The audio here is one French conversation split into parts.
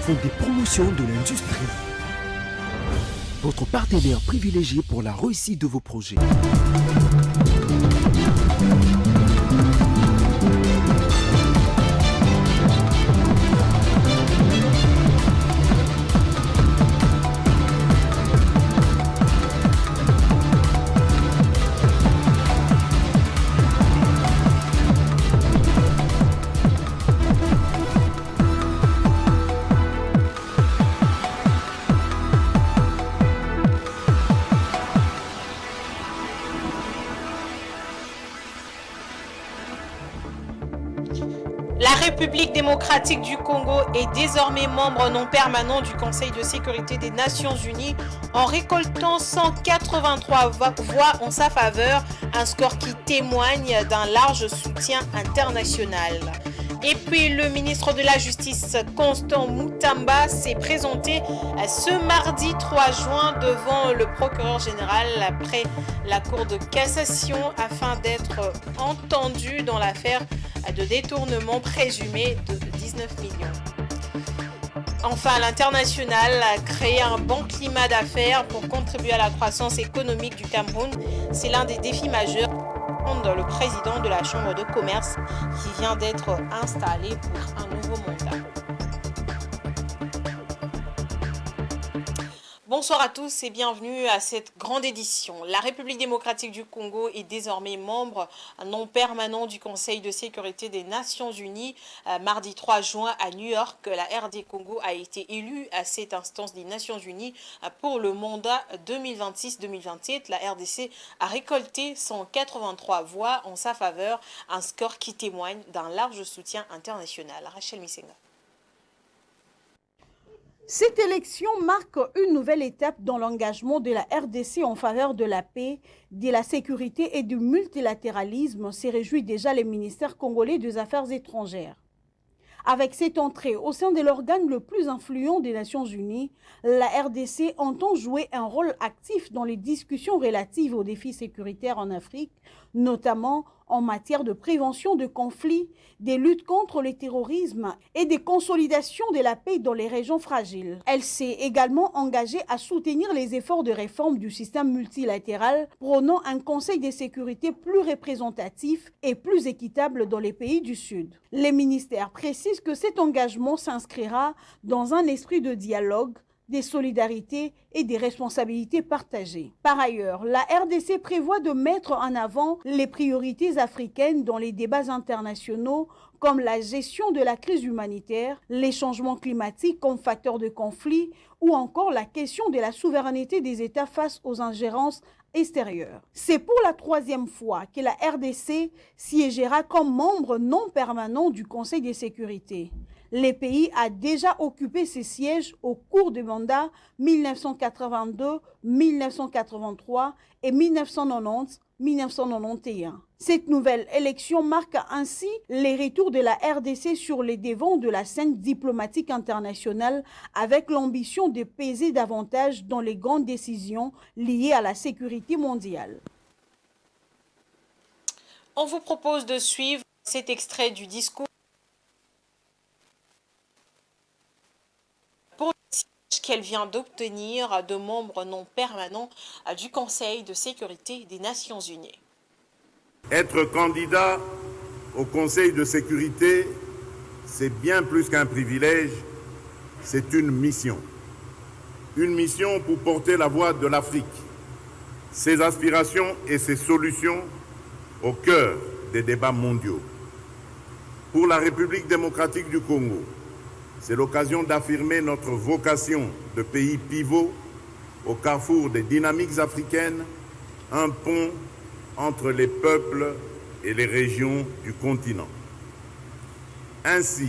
font des promotions de l'industrie. Votre partenaire privilégié pour la réussite de vos projets. La République démocratique du Congo est désormais membre non permanent du Conseil de sécurité des Nations Unies en récoltant 183 voix en sa faveur, un score qui témoigne d'un large soutien international. Et puis le ministre de la Justice, Constant Mutamba, s'est présenté ce mardi 3 juin devant le procureur général après la Cour de cassation afin d'être entendu dans l'affaire de détournement présumé de 19 millions. Enfin, l'international a créé un bon climat d'affaires pour contribuer à la croissance économique du Cameroun. C'est l'un des défis majeurs. Le président de la Chambre de commerce qui vient d'être installé pour un nouveau mandat. Bonsoir à tous et bienvenue à cette grande édition. La République démocratique du Congo est désormais membre non permanent du Conseil de sécurité des Nations Unies. Mardi 3 juin à New York, la RD Congo a été élue à cette instance des Nations Unies pour le mandat 2026-2027. La RDC a récolté 183 voix en sa faveur, un score qui témoigne d'un large soutien international. Rachel Misenga. Cette élection marque une nouvelle étape dans l'engagement de la RDC en faveur de la paix, de la sécurité et du multilatéralisme, s'est réjoui déjà le ministère congolais des Affaires étrangères. Avec cette entrée au sein de l'organe le plus influent des Nations Unies, la RDC entend jouer un rôle actif dans les discussions relatives aux défis sécuritaires en Afrique, notamment en matière de prévention de conflits, des luttes contre le terrorisme et des consolidations de la paix dans les régions fragiles. Elle s'est également engagée à soutenir les efforts de réforme du système multilatéral, prônant un Conseil de sécurité plus représentatif et plus équitable dans les pays du Sud. Les ministères précisent que cet engagement s'inscrira dans un esprit de dialogue, des solidarités et des responsabilités partagées. Par ailleurs, la RDC prévoit de mettre en avant les priorités africaines dans les débats internationaux comme la gestion de la crise humanitaire, les changements climatiques comme facteur de conflit ou encore la question de la souveraineté des États face aux ingérences extérieures. C'est pour la troisième fois que la RDC siégera comme membre non permanent du Conseil de sécurité. Le pays a déjà occupé ses sièges au cours des mandats 1982, 1983 et 1990-1991. Cette nouvelle élection marque ainsi les retours de la RDC sur les devants de la scène diplomatique internationale avec l'ambition de peser davantage dans les grandes décisions liées à la sécurité mondiale. On vous propose de suivre cet extrait du discours qu'elle vient d'obtenir de membres non permanents du Conseil de sécurité des Nations Unies. Être candidat au Conseil de sécurité, c'est bien plus qu'un privilège, c'est une mission. Une mission pour porter la voix de l'Afrique, ses aspirations et ses solutions au cœur des débats mondiaux. Pour la République démocratique du Congo, c'est l'occasion d'affirmer notre vocation de pays pivot au carrefour des dynamiques africaines, un pont entre les peuples et les régions du continent. Ainsi,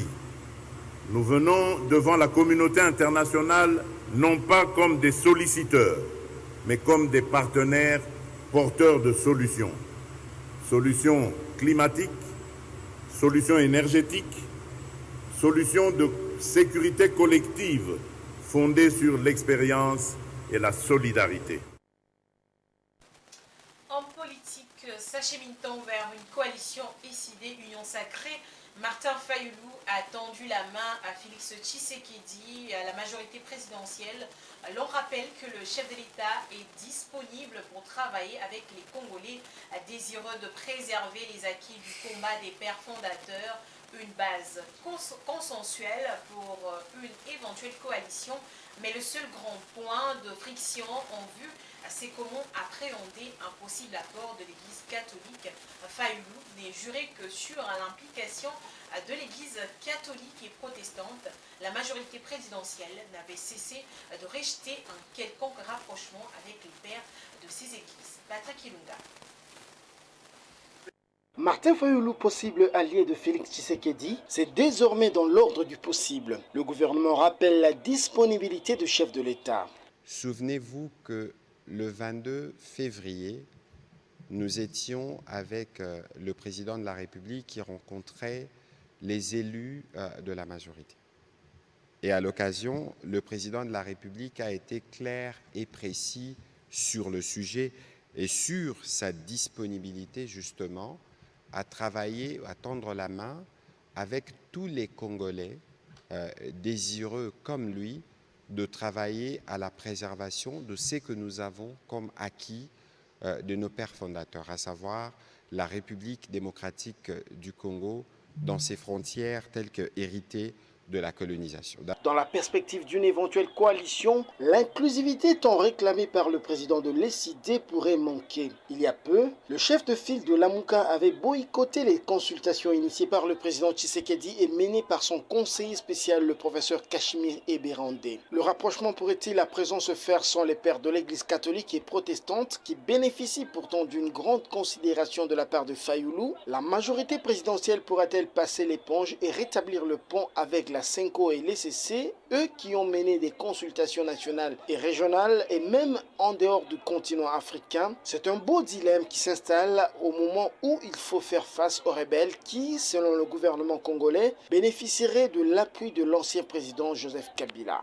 nous venons devant la communauté internationale non pas comme des solliciteurs, mais comme des partenaires porteurs de solutions. Solutions climatiques, solutions énergétiques, solutions de sécurité collective fondée sur l'expérience et la solidarité. En politique, s'achemine-t-on vers une coalition SID, Union Sacrée Martin Fayoulou a tendu la main à Félix Tshisekedi, à la majorité présidentielle. L'on rappelle que le chef de l'État est disponible pour travailler avec les Congolais désireux de préserver les acquis du combat des pères fondateurs, une base consensuelle pour une éventuelle coalition. Mais le seul grand point de friction en vue, c'est comment appréhender un possible accord de l'Église catholique. Fayoulou n'est juré que sur l'implication de l'Église catholique et protestante. La majorité présidentielle n'avait cessé de rejeter un quelconque rapprochement avec les pères de ces églises. Patrick Ilunga. Martin Fayoulou, possible allié de Félix Tshisekedi, c'est désormais dans l'ordre du possible. Le gouvernement rappelle la disponibilité du chef de l'État. Souvenez-vous que le 22 février, nous étions avec le président de la République qui rencontrait les élus de la majorité. Et à l'occasion, le président de la République a été clair et précis sur le sujet et sur sa disponibilité justement à travailler, à tendre la main avec tous les Congolais désireux comme lui de travailler à la préservation de ce que nous avons comme acquis de nos pères fondateurs, à savoir la République démocratique du Congo dans ses frontières telles que héritées de la colonisation. Dans la perspective d'une éventuelle coalition, l'inclusivité tant réclamée par le président de l'ECID pourrait manquer. Il y a peu, le chef de file de Lamuka avait boycotté les consultations initiées par le président Tshisekedi et menées par son conseiller spécial, le professeur Kashmir Eberandé. Le rapprochement pourrait-il à présent se faire sans les pères de l'Église catholique et protestante qui bénéficient pourtant d'une grande considération de la part de Fayoulou? La majorité présidentielle pourra-t-elle passer l'éponge et rétablir le pont avec la Senko et l'ECC, eux qui ont mené des consultations nationales et régionales et même en dehors du continent africain? C'est un beau dilemme qui s'installe au moment où il faut faire face aux rebelles qui, selon le gouvernement congolais, bénéficieraient de l'appui de l'ancien président Joseph Kabila.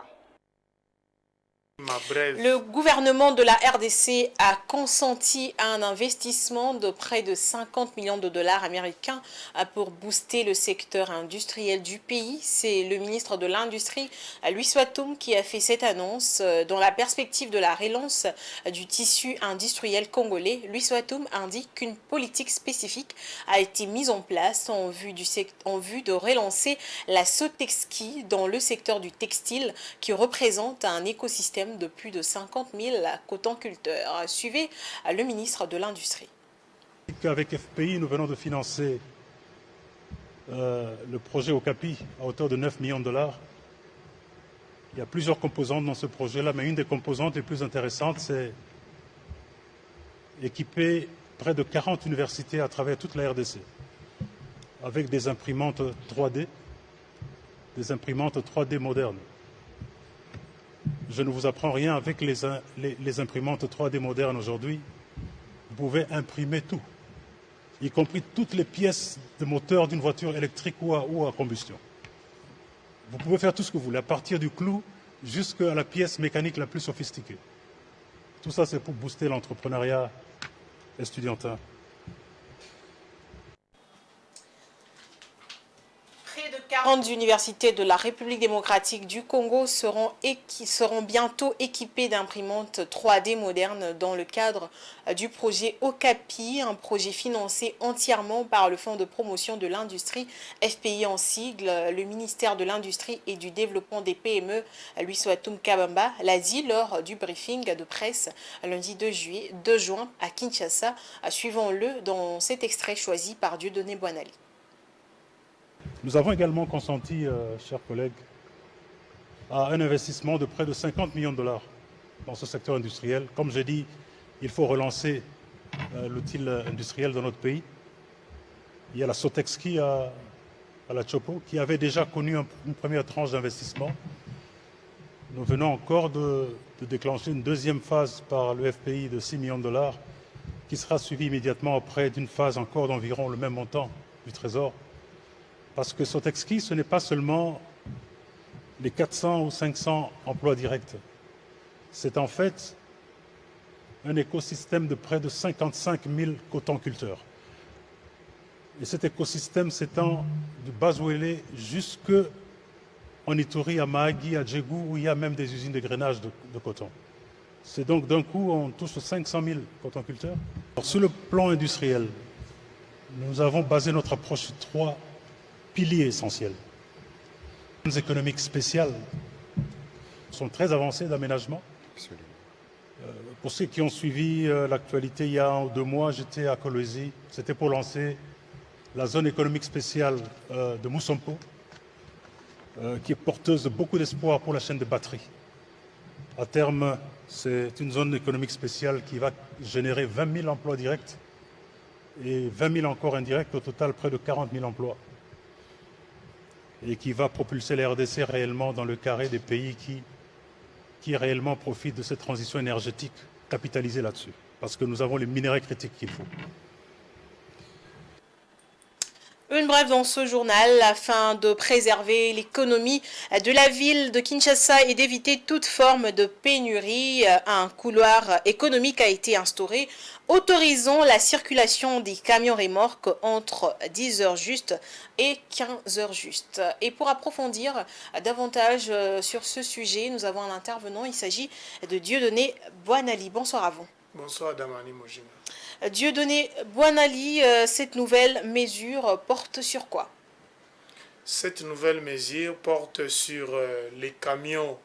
Le gouvernement de la RDC a consenti à un investissement de près de 50 millions de dollars américains pour booster le secteur industriel du pays. C'est le ministre de l'Industrie, Louis Swatoum, qui a fait cette annonce dans la perspective de la relance du tissu industriel congolais. Louis Swatoum indique qu'une politique spécifique a été mise en place en vue de relancer la Sotexki dans le secteur du textile qui représente un écosystème de plus de 50 000 cotonculteurs. Suivez le ministre de l'Industrie. Avec FPI, nous venons de financer le projet Okapi à hauteur de 9 millions de dollars. Il y a plusieurs composantes dans ce projet-là, mais une des composantes les plus intéressantes, c'est équiper près de 40 universités à travers toute la RDC avec des imprimantes 3D, modernes. Je ne vous apprends rien, avec les imprimantes 3D modernes aujourd'hui, vous pouvez imprimer tout, y compris toutes les pièces de moteur d'une voiture électrique ou à combustion. Vous pouvez faire tout ce que vous voulez, à partir du clou jusqu'à la pièce mécanique la plus sophistiquée. Tout ça, c'est pour booster l'entrepreneuriat estudiantin. Près de 40 universités de la République démocratique du Congo seront bientôt équipées d'imprimantes 3D modernes dans le cadre du projet Okapi, un projet financé entièrement par le Fonds de promotion de l'industrie, FPI en sigle. Le ministère de l'Industrie et du Développement des PME, Louis Swatoum Kabamba, l'a dit lors du briefing de presse lundi 2 juin à Kinshasa. Suivons-le dans cet extrait choisi par Dieudonné Boinali. Nous avons également consenti, chers collègues, à un investissement de près de 50 millions de dollars dans ce secteur industriel. Comme j'ai dit, il faut relancer l'outil industriel dans notre pays. Il y a la Sotexki à la Chopo qui avait déjà connu une première tranche d'investissement. Nous venons encore de déclencher une deuxième phase par le FPI de 6 millions de dollars qui sera suivie immédiatement après d'une phase encore d'environ le même montant du Trésor. Parce que Sotexki, ce n'est pas seulement les 400 ou 500 emplois directs. C'est en fait un écosystème de près de 55 000 cotonculteurs. Et cet écosystème s'étend du Bazouélé jusque en Ituri, à Mahagi, à Djégou, où il y a même des usines de grainage de coton. C'est donc d'un coup, on touche 500 000 cotonculteurs. Alors, sur le plan industriel, nous avons basé notre approche sur 3 piliers essentiels. Les économiques spéciales sont très avancées d'aménagement. Pour ceux qui ont suivi l'actualité, il y a 1 ou 2 mois, j'étais à Kolwezi. C'était pour lancer la zone économique spéciale de Moussampo, qui est porteuse de beaucoup d'espoir pour la chaîne de batterie. À terme, c'est une zone économique spéciale qui va générer 20 000 emplois directs et 20 000 encore indirects, au total près de 40 000 emplois. Et qui va propulser la RDC réellement dans le carré des pays qui réellement profitent de cette transition énergétique, capitalisée là-dessus, parce que nous avons les minéraux critiques qu'il faut. Une brève dans ce journal afin de préserver l'économie de la ville de Kinshasa et d'éviter toute forme de pénurie. Un couloir économique a été instauré autorisant la circulation des camions remorques entre 10h juste et 15h juste. Et pour approfondir davantage sur ce sujet, nous avons un intervenant. Il s'agit de Dieudonné Boinali. Bonsoir à vous. Bonsoir Damani Mojima. Dieudonné Boinali, cette nouvelle mesure porte sur quoi? Cette nouvelle mesure porte sur les camions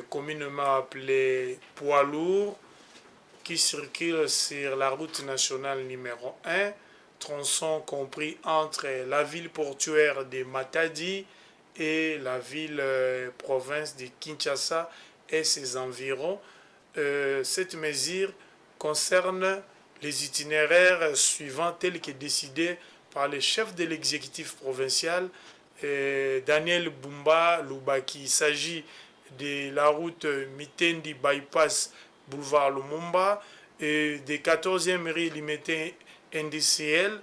communément appelés poids lourds qui circulent sur la route nationale numéro 1, tronçon compris entre la ville portuaire de Matadi et la ville province de Kinshasa et ses environs. Cette mesure concerne les itinéraires suivants tels que décidés par le chef de l'exécutif provincial, Daniel Bumba Lubaki. Il s'agit de la route Mitendi Bypass Boulevard Lumumba et des 14e rue Limité industriel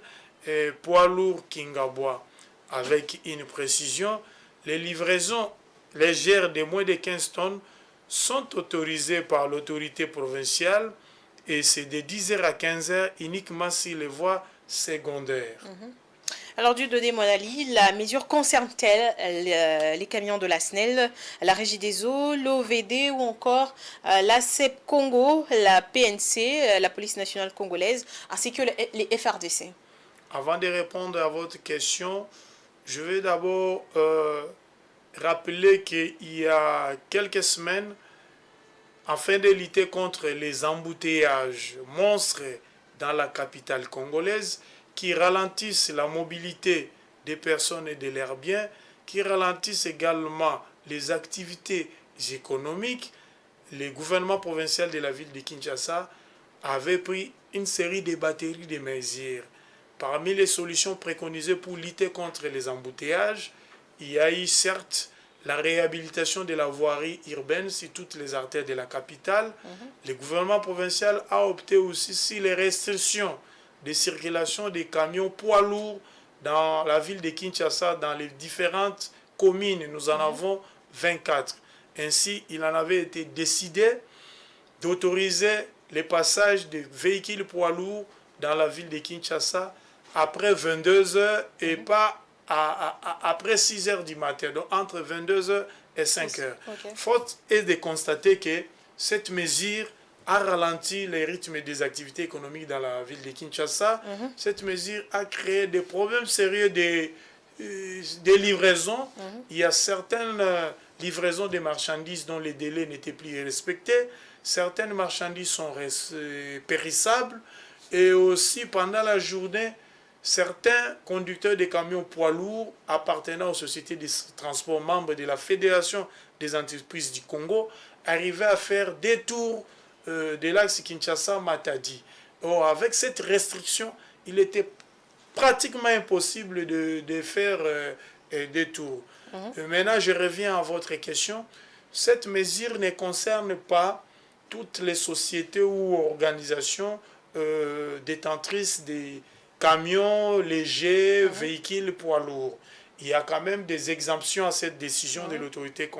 poids lourd Kingabois. Avec une précision, les livraisons légères de moins de 15 tonnes sont autorisées par l'autorité provinciale et c'est de 10h à 15h uniquement sur les voies secondaires. Alors, Dieudonné Boinali, la mesure concerne-t-elle les camions de la SNEL, la Régie des eaux, l'OVD ou encore la CEP Congo, la PNC, la Police nationale congolaise, ainsi que les FRDC? Avant de répondre à votre question, je vais d'abord rappeler qu'il y a quelques semaines, afin de lutter contre les embouteillages monstres dans la capitale congolaise, qui ralentissent la mobilité des personnes et de leurs biens, qui ralentissent également les activités économiques, le gouvernement provincial de la ville de Kinshasa avait pris une série de batteries de mesures. Parmi les solutions préconisées pour lutter contre les embouteillages, il y a eu certes la réhabilitation de la voirie urbaine sur toutes les artères de la capitale. Le gouvernement provincial a opté aussi sur les restrictions de circulation des camions poids lourds dans la ville de Kinshasa, dans les différentes communes. Nous en avons 24. Ainsi, il en avait été décidé d'autoriser les passages des véhicules poids lourds dans la ville de Kinshasa après 22 heures et pas après 6 heures du matin, donc entre 22 heures et 5 heures. Faute est de constater que cette mesure a ralenti les rythmes des activités économiques dans la ville de Kinshasa. Cette mesure a créé des problèmes sérieux des livraisons. Il y a certaines livraisons de marchandises dont les délais n'étaient plus respectés. Certaines marchandises sont périssables. Et aussi, pendant la journée, certains conducteurs de camions poids lourds appartenant aux sociétés de transport membres de la Fédération des entreprises du Congo arrivaient à faire des tours de l'axe Kinshasa-Matadi. Or, avec cette restriction, il était pratiquement impossible de faire des tours. Maintenant, je reviens à votre question. Cette mesure ne concerne pas toutes les sociétés ou organisations détentrices des camions légers, véhicules poids lourds. Il y a quand même des exemptions à cette décision de l'autorité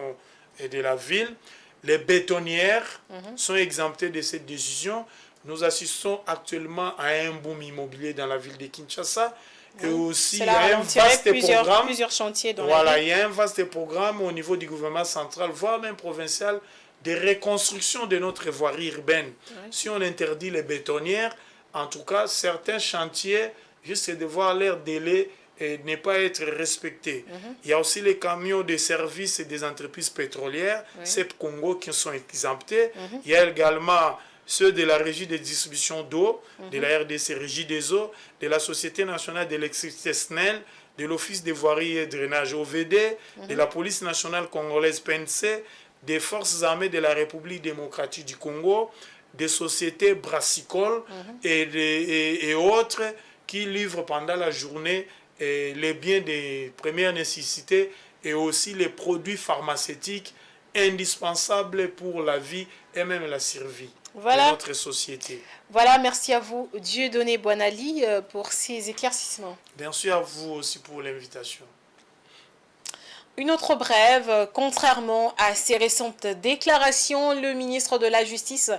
de la ville. Les bétonnières sont exemptées de cette décision. Nous assistons actuellement à un boom immobilier dans la ville de Kinshasa Et aussi, il y Cela a un ralentirait vaste programme. plusieurs chantiers dans la Voilà, ville. il y a un vaste programme au niveau du gouvernement central, voire même provincial, de reconstruction de notre voirie urbaine. Si on interdit les bétonnières, en tout cas, certains chantiers, juste de voir leur délai et ne pas être respectés. Il y a aussi les camions de services et des entreprises pétrolières, CEP Congo, qui sont exemptés. Il y a également ceux de la régie de distribution d'eau, de la RDC, Régie des eaux, de la Société nationale d'électricité SNEL, de l'Office des voiries et drainage OVD, de la Police nationale congolaise PNC, des forces armées de la République démocratique du Congo, des sociétés brassicoles et autres qui livrent pendant la journée les biens de première nécessité et aussi les produits pharmaceutiques indispensables pour la vie et même la survie de notre société. Voilà, merci à vous, Dieudonné Boinali, pour ces éclaircissements. Merci à vous aussi pour l'invitation. Une autre brève, contrairement à ses récentes déclarations, le ministre de la Justice,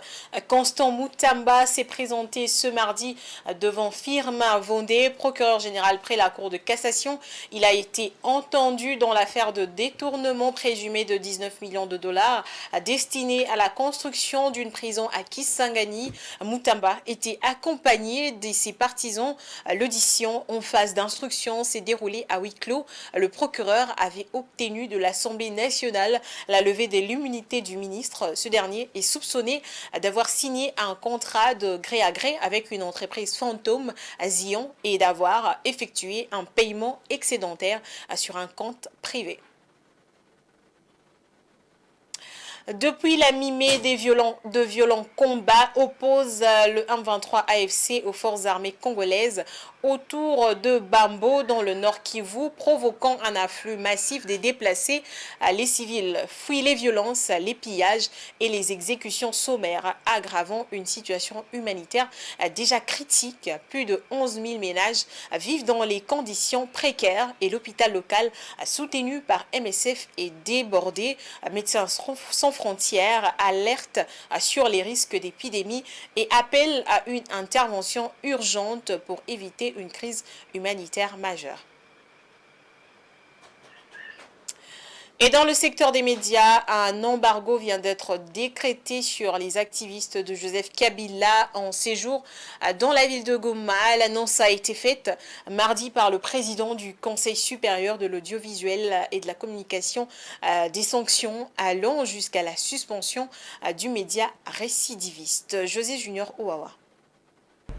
Constant Moutamba, s'est présenté ce mardi devant Firmin Vondé, procureur général près la Cour de cassation. Il a été entendu dans l'affaire de détournement présumé de 19 millions de dollars destiné à la construction d'une prison à Kisangani. Moutamba était accompagné de ses partisans. L'audition en phase d'instruction s'est déroulée à huis clos. Le procureur avait obtenu de l'Assemblée nationale la levée de l'immunité du ministre. Ce dernier est soupçonné d'avoir signé un contrat de gré à gré avec une entreprise fantôme à Zion et d'avoir effectué un paiement excédentaire sur un compte privé. Depuis la mi-mai, de violents combats opposent le M23 AFC aux forces armées congolaises autour de Bambo dans le Nord Kivu, provoquant un afflux massif des déplacés. Les civils fuient les violences, les pillages et les exécutions sommaires, aggravant une situation humanitaire déjà critique. Plus de 11 000 ménages vivent dans les conditions précaires et l'hôpital local, soutenu par MSF, est débordé. Médecins sans frontières alerte sur les risques d'épidémie et appelle à une intervention urgente pour éviter une crise humanitaire majeure. Et dans le secteur des médias, un embargo vient d'être décrété sur les activistes de Joseph Kabila en séjour dans la ville de Goma. L'annonce a été faite mardi par le président du Conseil supérieur de l'audiovisuel et de la communication. Des sanctions allant jusqu'à la suspension du média récidiviste. José Junior Ouawa.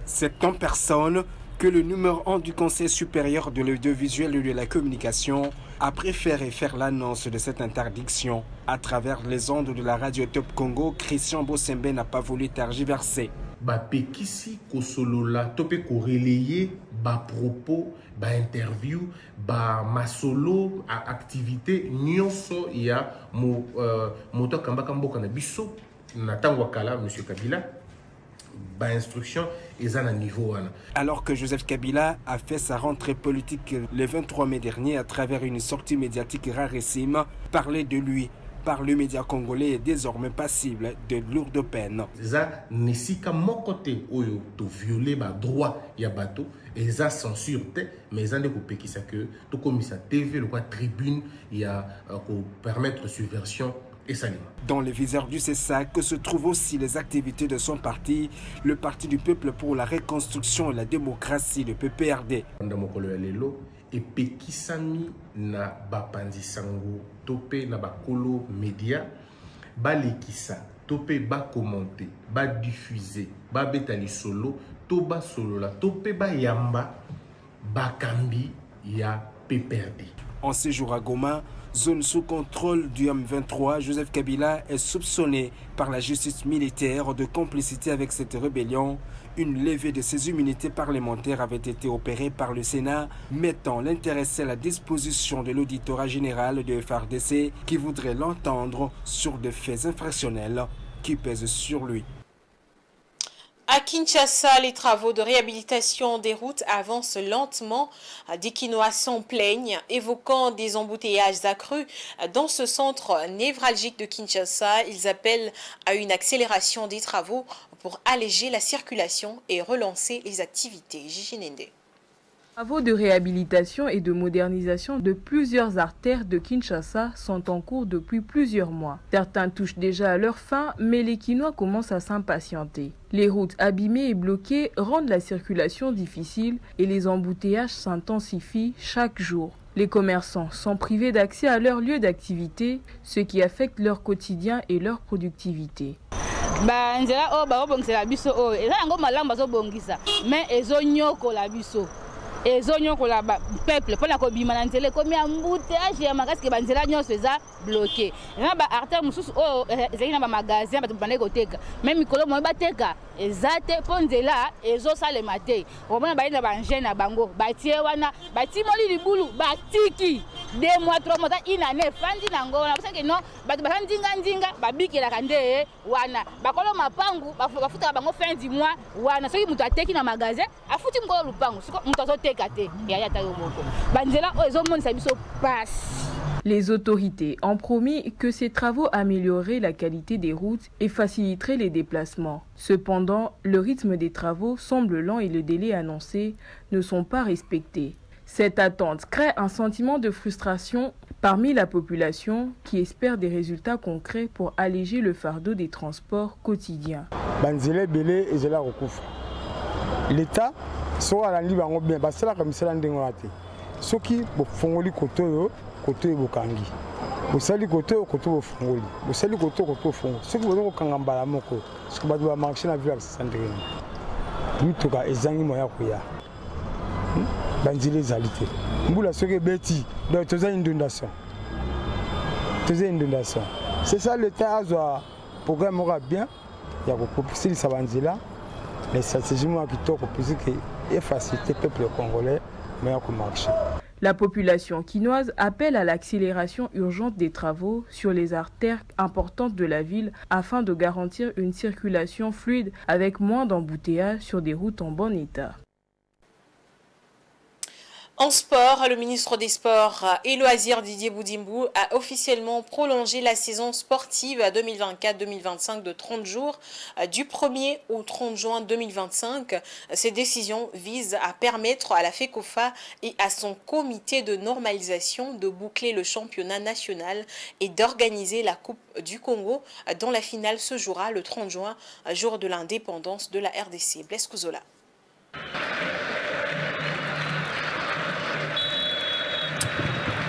C'est en personne que le numéro 1 du Conseil supérieur de l'audiovisuel et de la communication a préféré faire l'annonce de cette interdiction. À travers les ondes de la radio Top Congo, Christian Bossembe n'a pas voulu tergiverser. Bapekisi kosolola tope korelayer ba propos ba interview ba masolo activité nyonso ya moto kambaka mboka na biso na tango kala monsieur Kabila. Instruction niveau. Alors que Joseph Kabila a fait sa rentrée politique le 23 mai dernier à travers une sortie médiatique rarissime, parler de lui par le média congolais est désormais passible de lourdes peines. Ça nesika mokote oyo to violer ba droit ya bato et ça censure mais ça ne kopekisa que to komisa TV le quoi tribune ya ko permettre subversion. Dans le viseur du CESAC se trouvent aussi les activités de son parti, le Parti du Peuple pour la Reconstruction et la Démocratie, le PPRD. Et pekisami na bapanzi sango topé na bakolo média balekisa topé ba commenter ba diffuser ba betali solo to ba solo la topé ba yamba bakambi ya PPRD. En séjour à Goma, zone sous contrôle du M23, Joseph Kabila est soupçonné par la justice militaire de complicité avec cette rébellion. Une levée de ses immunités parlementaires avait été opérée par le Sénat, mettant l'intéressé à la disposition de l'auditorat général de FARDC qui voudrait l'entendre sur des faits infractionnels qui pèsent sur lui. À Kinshasa, les travaux de réhabilitation des routes avancent lentement. Des Kinois s'en plaignent, évoquant des embouteillages accrus. Dans ce centre névralgique de Kinshasa, ils appellent à une accélération des travaux pour alléger la circulation et relancer les activités. Gigi Nende. Les travaux de réhabilitation et de modernisation de plusieurs artères de Kinshasa sont en cours depuis plusieurs mois. Certains touchent déjà à leur fin, mais les Kinois commencent à s'impatienter. Les routes abîmées et bloquées rendent la circulation difficile et les embouteillages s'intensifient chaque jour. Les commerçants sont privés d'accès à leur lieu d'activité, ce qui affecte leur quotidien et leur productivité. ezonyokola peuple mpona kobima na nzela ekomi ya embouteillage ya makasi ke banzela nyonso eza bloqué na baartère mosusu oyo ezali na bamagasin bato bande koteka me mikolo moye bateka eza te mpo nzela ezosalema te omona bali na bangene na bango batie wana batimoli libulu batiki 2 mois 3 mois ta inane efandi nango wana basake non bato baza ndinga babikelaka nde wana bakolo mapangu bafutaka bango fin du mois wana soki moto ateki na magasin afuti mokolo lupangu siko moto azoteka te yaya yo moko banzela oyo ezomonisa biso pasi. Les autorités ont promis que ces travaux amélioreraient la qualité des routes et faciliteraient les déplacements. Cependant, le rythme des travaux semble lent et les délais annoncés ne sont pas respectés. Cette attente crée un sentiment de frustration parmi la population qui espère des résultats concrets pour alléger le fardeau des transports quotidiens. L'État sera à la libre bien, parce que la commission de soki bofongoli koto koto bokangi bosali koto koto bofongoli bosali koto fongoli soki bozo kanga mbala moko soki bato ba marché na ville ya Sandrine mituka ezangi moya kuya banzile zalité mbula soki beti donc toza inondation c'est ça l'État a programme bien ya ko popusili sa banzila les stratégies moi kitoko pour que faciliter peuple congolais. La population quinoise appelle à l'accélération urgente des travaux sur les artères importantes de la ville afin de garantir une circulation fluide avec moins d'embouteillages sur des routes en bon état. En sport, le ministre des Sports et Loisirs Didier Boudimbo a officiellement prolongé la saison sportive 2024-2025 de 30 jours du 1er au 30 juin 2025. Ces décisions visent à permettre à la FECOFA et à son comité de normalisation de boucler le championnat national et d'organiser la Coupe du Congo dont la finale se jouera le 30 juin, jour de l'indépendance de la RDC. Blaise Kouzola.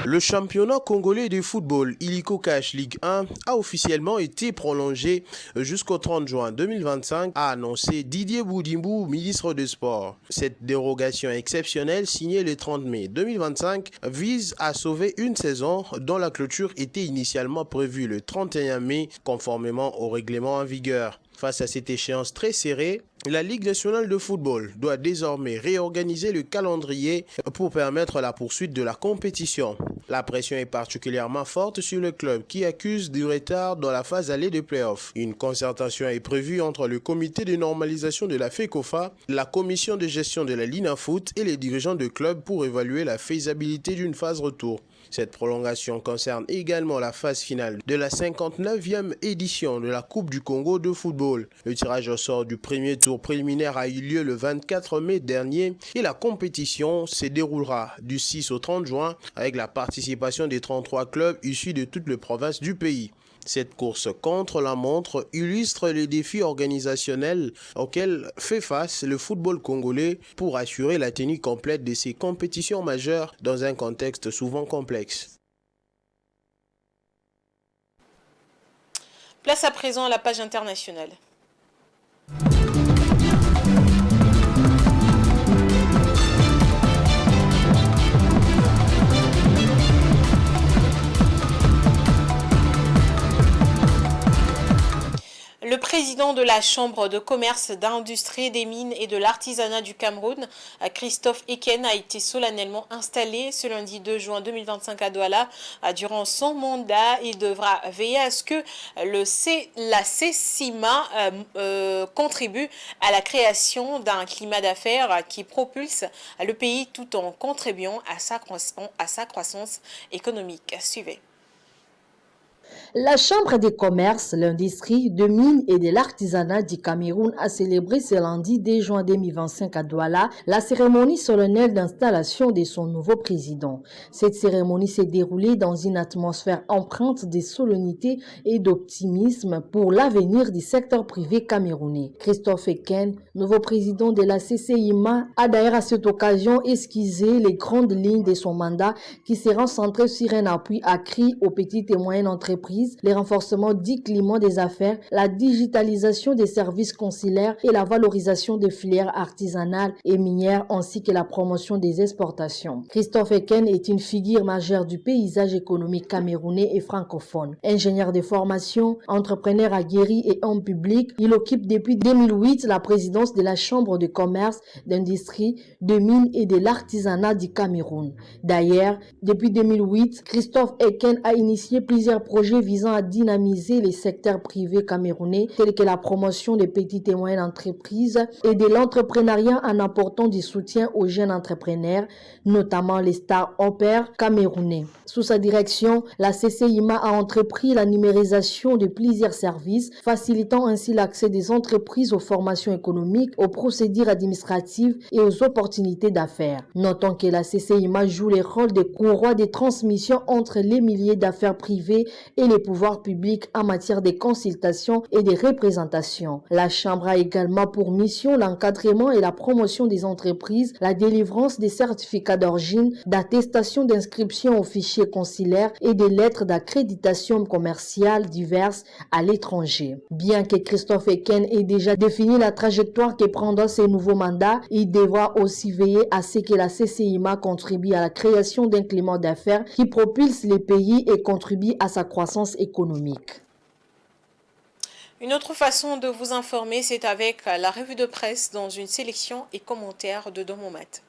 Le championnat congolais de football Illico Cash Ligue 1 a officiellement été prolongé jusqu'au 30 juin 2025, a annoncé Didier Boudimbo, ministre des Sports. Cette dérogation exceptionnelle signée le 30 mai 2025 vise à sauver une saison dont la clôture était initialement prévue le 31 mai, conformément au règlement en vigueur. Face à cette échéance très serrée, la Ligue nationale de football doit désormais réorganiser le calendrier pour permettre la poursuite de la compétition. La pression est particulièrement forte sur le club qui accuse du retard dans la phase allée des playoffs. Une concertation est prévue entre le comité de normalisation de la FECOFA, la commission de gestion de la Lina Foot et les dirigeants de club pour évaluer la faisabilité d'une phase retour. Cette prolongation concerne également la phase finale de la 59e édition de la Coupe du Congo de football. Le tirage au sort du premier tour préliminaire a eu lieu le 24 mai dernier et la compétition se déroulera du 6 au 30 juin avec la participation des 33 clubs issus de toutes les provinces du pays. Cette course contre la montre illustre les défis organisationnels auxquels fait face le football congolais pour assurer la tenue complète de ces compétitions majeures dans un contexte souvent complexe. Place à présent à la page internationale. Le président de la Chambre de commerce, d'industrie, des mines et de l'artisanat du Cameroun, Christophe Eken, a été solennellement installé ce lundi 2 juin 2025 à Douala. Durant son mandat, il devra veiller à ce que la CECIMA contribue à la création d'un climat d'affaires qui propulse le pays tout en contribuant à sa croissance économique. Suivez. La Chambre des commerces, l'industrie, de mines et de l'artisanat du Cameroun a célébré ce lundi 2 juin 2025 à Douala la cérémonie solennelle d'installation de son nouveau président. Cette cérémonie s'est déroulée dans une atmosphère empreinte de solennité et d'optimisme pour l'avenir du secteur privé camerounais. Christophe Eken, nouveau président de la CCIMA, a d'ailleurs à cette occasion esquissé les grandes lignes de son mandat qui sera centré sur un appui accru aux petites et moyennes entreprises, le renforcement du climat des affaires, la digitalisation des services consulaires et la valorisation des filières artisanales et minières ainsi que la promotion des exportations. Christophe Eken est une figure majeure du paysage économique camerounais et francophone. Ingénieur de formation, entrepreneur aguerri et homme public, il occupe depuis 2008 la présidence de la Chambre de commerce, d'industrie, de mines et de l'artisanat du Cameroun. D'ailleurs, depuis 2008, Christophe Eken a initié plusieurs projets visant à dynamiser les secteurs privés camerounais tels que la promotion des petites et moyennes entreprises et de l'entrepreneuriat en apportant du soutien aux jeunes entrepreneurs, notamment les start-upers camerounais. Sous sa direction, la CCIMA a entrepris la numérisation de plusieurs services, facilitant ainsi l'accès des entreprises aux formations économiques, aux procédures administratives et aux opportunités d'affaires. Notons que la CCIMA joue le rôle de courroie de transmission entre les milliers d'affaires privées et les pouvoirs publics en matière de consultation et de représentation. La Chambre a également pour mission l'encadrement et la promotion des entreprises, la délivrance des certificats d'origine, d'attestation d'inscription au fichier consulaire et des lettres d'accréditation commerciale diverses à l'étranger. Bien que Christophe Eken ait déjà défini la trajectoire que prendra ses nouveaux mandats, il devra aussi veiller à ce que la CCIMA contribue à la création d'un climat d'affaires qui propulse les pays et contribue à sa croissance économique. Une autre façon de vous informer, c'est avec la revue de presse dans une sélection et commentaires de Domomat.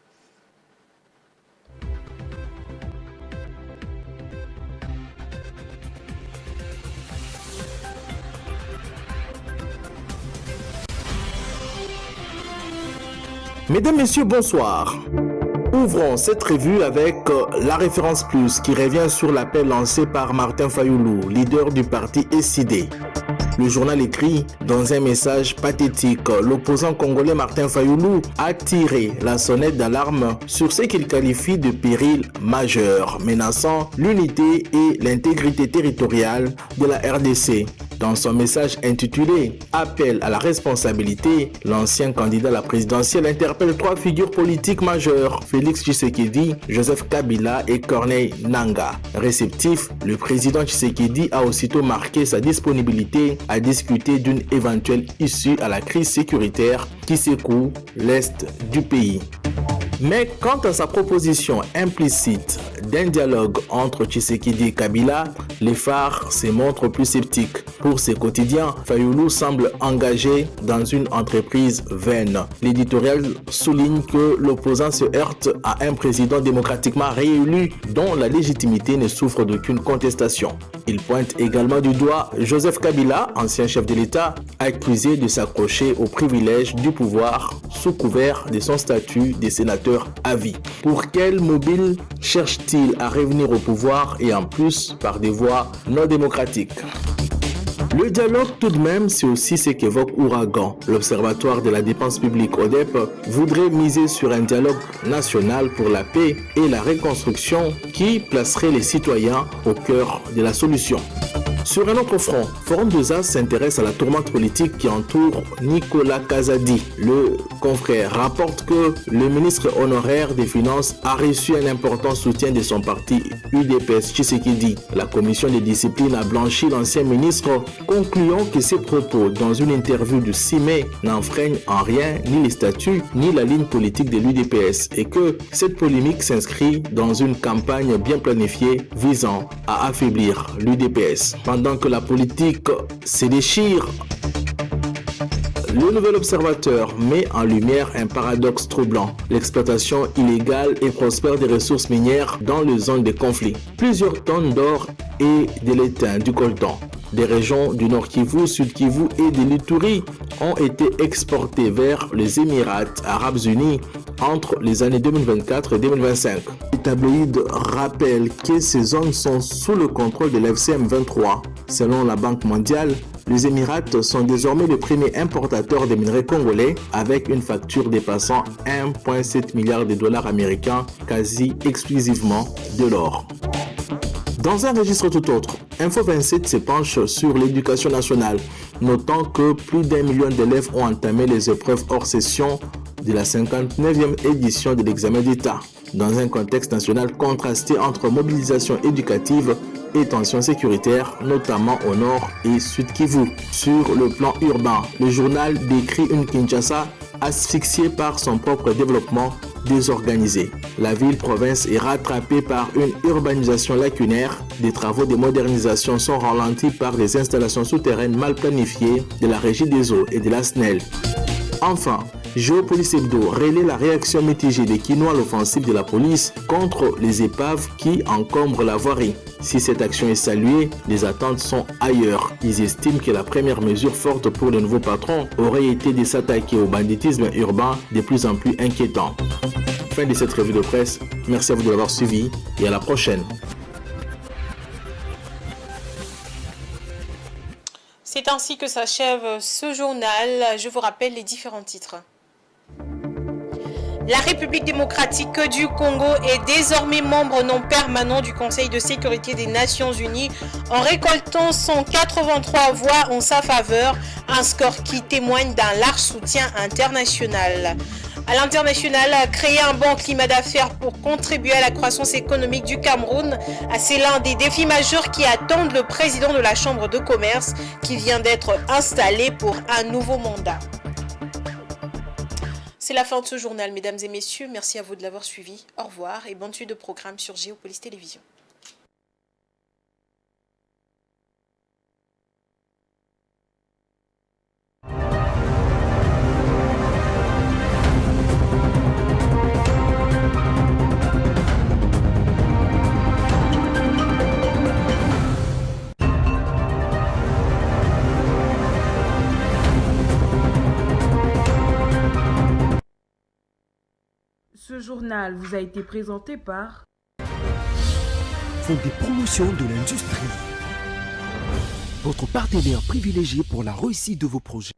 Mesdames, Messieurs, bonsoir. Ouvrons cette revue avec la référence plus qui revient sur l'appel lancé par Martin Fayoulou, leader du parti SID. Le journal écrit dans un message pathétique, l'opposant congolais Martin Fayoulou a tiré la sonnette d'alarme sur ce qu'il qualifie de péril majeur, menaçant l'unité et l'intégrité territoriale de la RDC. Dans son message intitulé « Appel à la responsabilité », l'ancien candidat à la présidentielle interpelle trois figures politiques majeures, Félix Tshisekedi, Joseph Kabila et Corneille Nangaa. Réceptif, le président Tshisekedi a aussitôt marqué sa disponibilité à discuter d'une éventuelle issue à la crise sécuritaire qui secoue l'Est du pays. Mais quant à sa proposition implicite d'un dialogue entre Tshisekedi et Kabila, les phares se montrent plus sceptiques. Pour ces quotidiens, Fayoulou semble engagé dans une entreprise vaine. L'éditorial souligne que l'opposant se heurte à un président démocratiquement réélu dont la légitimité ne souffre d'aucune contestation. Il pointe également du doigt Joseph Kabila, ancien chef de l'État, accusé de s'accrocher aux privilèges du pouvoir sous couvert de son statut de sénateur à vie. Pour quel mobile cherche-t-il à revenir au pouvoir et en plus par des voies non démocratiques? Le dialogue tout de même, c'est aussi ce qu'évoque Ouragan. L'Observatoire de la dépense publique ODEP voudrait miser sur un dialogue national pour la paix et la reconstruction qui placerait les citoyens au cœur de la solution. Sur un autre front, Forum 2A s'intéresse à la tourmente politique qui entoure Nicolas Kazadi. Le confrère rapporte que le ministre honoraire des Finances a reçu un important soutien de son parti UDPS Tshisekedi. La commission des disciplines a blanchi l'ancien ministre, concluant que ses propos dans une interview du 6 mai n'enfreignent en rien ni les statuts ni la ligne politique de l'UDPS et que cette polémique s'inscrit dans une campagne bien planifiée visant à affaiblir l'UDPS. Pendant que la politique se déchire, le Nouvel Observateur met en lumière un paradoxe troublant, l'exploitation illégale et prospère des ressources minières dans les zones de conflit. Plusieurs tonnes d'or et de l'étain du coltan des régions du Nord Kivu, Sud Kivu et de l'Ituri ont été exportées vers les Émirats Arabes Unis entre les années 2024 et 2025. Les tabloïds rappellent que ces zones sont sous le contrôle de l'FCM 23 Selon la Banque mondiale, les Émirats sont désormais le premier importateur de minerais congolais avec une facture dépassant 1,7 milliard de dollars américains, quasi exclusivement de l'or. Dans un registre tout autre, Info 27 se penche sur l'éducation nationale, notant que plus d'1 million d'élèves ont entamé les épreuves hors session de la 59e édition de l'examen d'État, dans un contexte national contrasté entre mobilisation éducative et tensions sécuritaires, notamment au nord et sud Kivu. Sur le plan urbain, le journal décrit une Kinshasa asphyxiée par son propre développement désorganisé. La ville-province est rattrapée par une urbanisation lacunaire. Des travaux de modernisation sont ralentis par des installations souterraines mal planifiées de la Régie des eaux et de la SNEL. Enfin, Géopolice Hebdo relaie la réaction mitigée des Kinois à l'offensive de la police contre les épaves qui encombrent la voirie. Si cette action est saluée, les attentes sont ailleurs. Ils estiment que la première mesure forte pour le nouveau patron aurait été de s'attaquer au banditisme urbain de plus en plus inquiétant. Fin de cette revue de presse. Merci à vous de l'avoir suivi et à la prochaine. C'est ainsi que s'achève ce journal. Je vous rappelle les différents titres. La République démocratique du Congo est désormais membre non permanent du Conseil de sécurité des Nations Unies en récoltant 183 voix en sa faveur, un score qui témoigne d'un large soutien international. À l'international, créer un bon climat d'affaires pour contribuer à la croissance économique du Cameroun, c'est l'un des défis majeurs qui attendent le président de la Chambre de commerce qui vient d'être installé pour un nouveau mandat. C'est la fin de ce journal, mesdames et messieurs. Merci à vous de l'avoir suivi. Au revoir et bonne suite de programme sur Géopolice Télévision. Ce journal vous a été présenté par Fonds des promotions de l'industrie. Votre partenaire privilégié pour la réussite de vos projets.